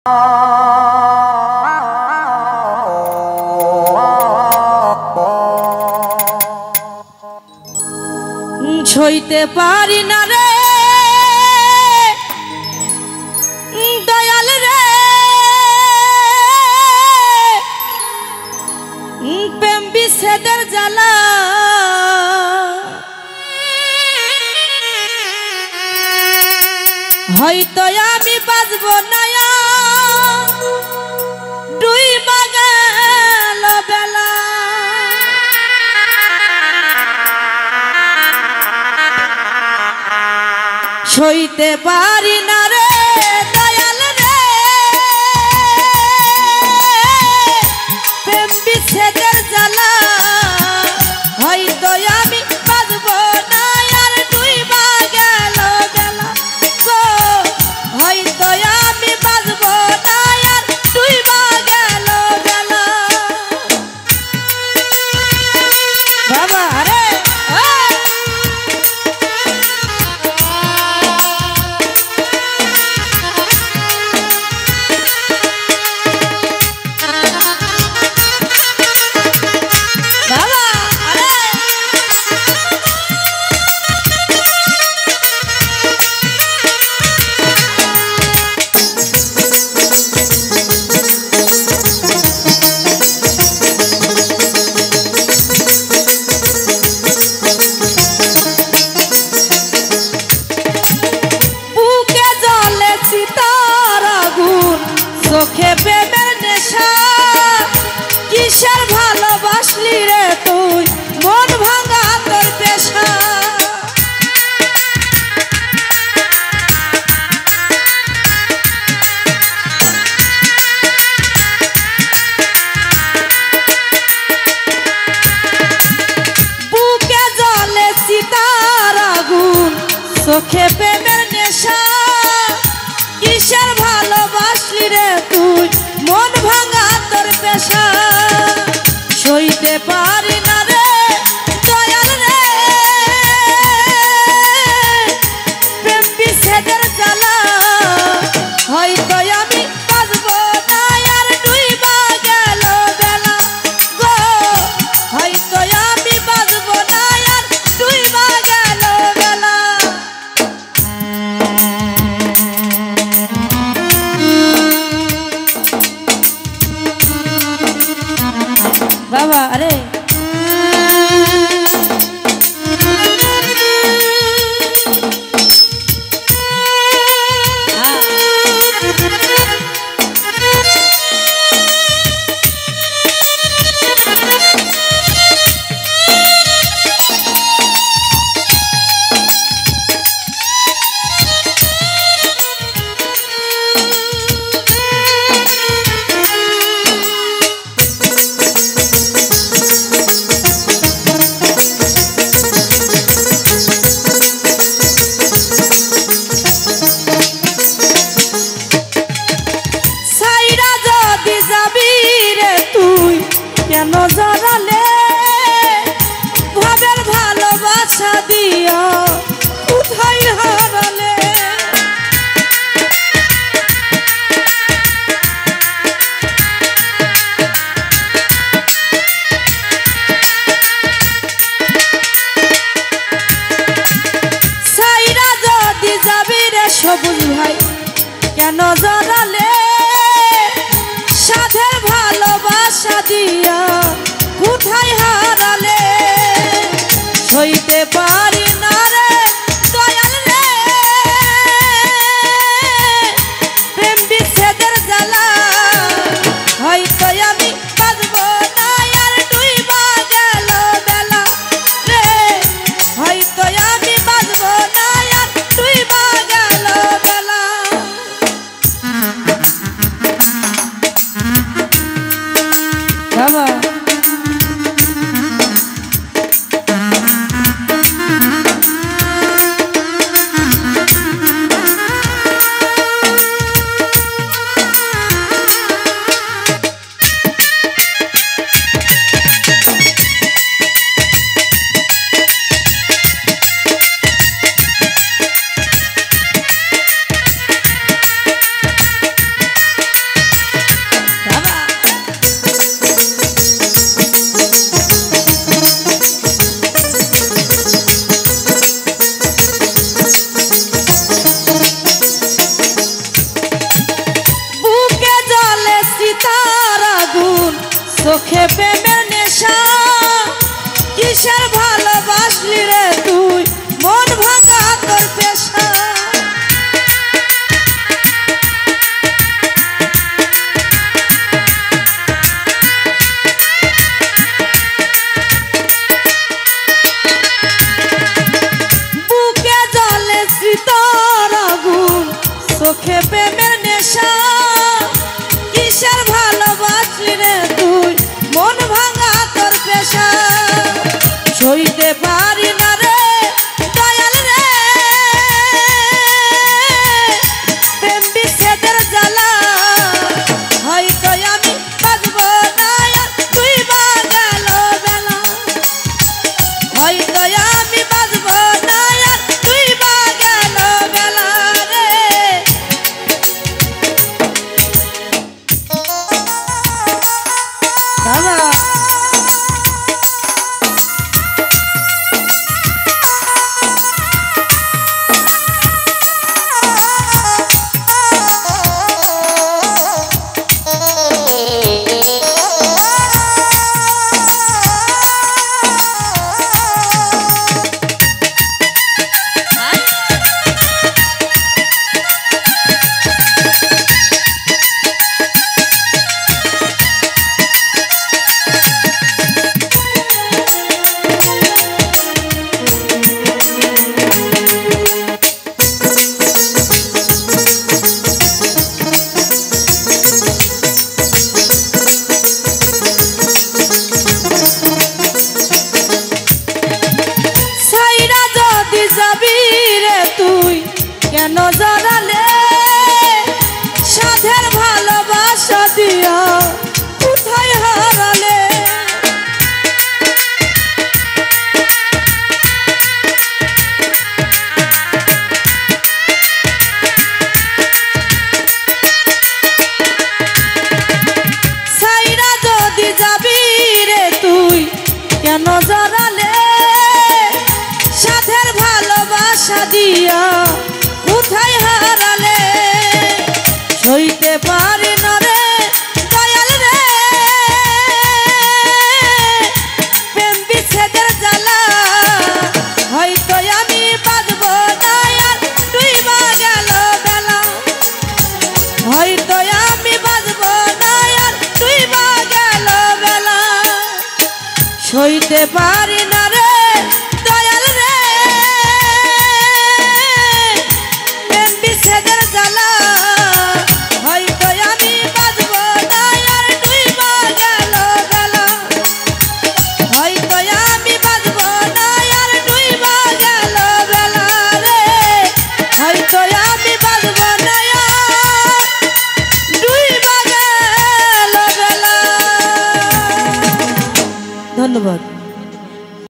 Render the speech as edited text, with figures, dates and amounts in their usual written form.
ছইতে পারি না রে দয়াল রে, প্রেম বিচ্ছেদের জ্বালা হয়তো আমি বাঁচব না, ডুইবা গেল বেলা। সইতে পারি না রে দয়াল রে, প্রেম বিচ্ছেদের জ্বালা হয়তো আমি বাঁচব না, আর ডুইবা গেল বেলা গো, হয়তো আমি বাঁচব না, আর ডুইবা গেল বেলা। বাবা রে চোখে প্রেমের নেশা, কিসের ভালোবাসলি রে তুই, মন ভাঙা তোর পেশা। বুকে জ্বলে চিতার আগুন, চোখে প্রেমের নেশা, কিসের ভালোবাসলি রে তুই, মন ভাঙা তোর পেশা। সইতে পারি না রে দয়াল রে, প্রেম বিচ্ছেদের জ্বালা হয়তো আমি বাঁচব না, আর ডুইবা গেল বেলা গো, হয়তো আমি বাঁচব না, আর ডুইবা গেল বেলা। বাবা আরে কেন জড়ালে ভাবের ভালোবাসা দিয়া, কোথায় হারালে। সাইরা যদি যাবি রে সবুজ ভাই, কেন জড়ালে সাধের ভালোবাসা দিয়া, কোথায় হারালে। সইতে পারি না রে তার আগুন চোখে প্রেমের নেশা কিসের ভালোবাসলি রে তুই মন ভাঙা তোর পেশা বুকে জ্বলে স্মৃতির আগুন চোখে প্রেমের নেশা কিসের ভালোবাসলি রে তুই মন ভাঙা তোর পেশা সইতে পারি না রে দয়াল রে প্রেম বিচ্ছেদের জ্বালা হয়তো আমি বাঁচব না আর তুই বা গেল বেলা হয়তো আমি বাঁচব না আর তুই বা গেল বেলা রে বাবা কেন জড়ালে সাধের ভালোবাসা দিয়া কোথায় হারালে সাইরা যদি যাবি রে তুই কেন জড়ালে সাধের ভালোবাসা দিয়া কোথায় হারালে সইতে পারি না রে দয়াল রে প্রেম বিচ্ছেদের জ্বালা হয়তো আমি বাঁচব না আর তুই বা গেল বেলা হয়তো আমি বাঁচব না আর তুই বা গেল বেলা সইতে পারি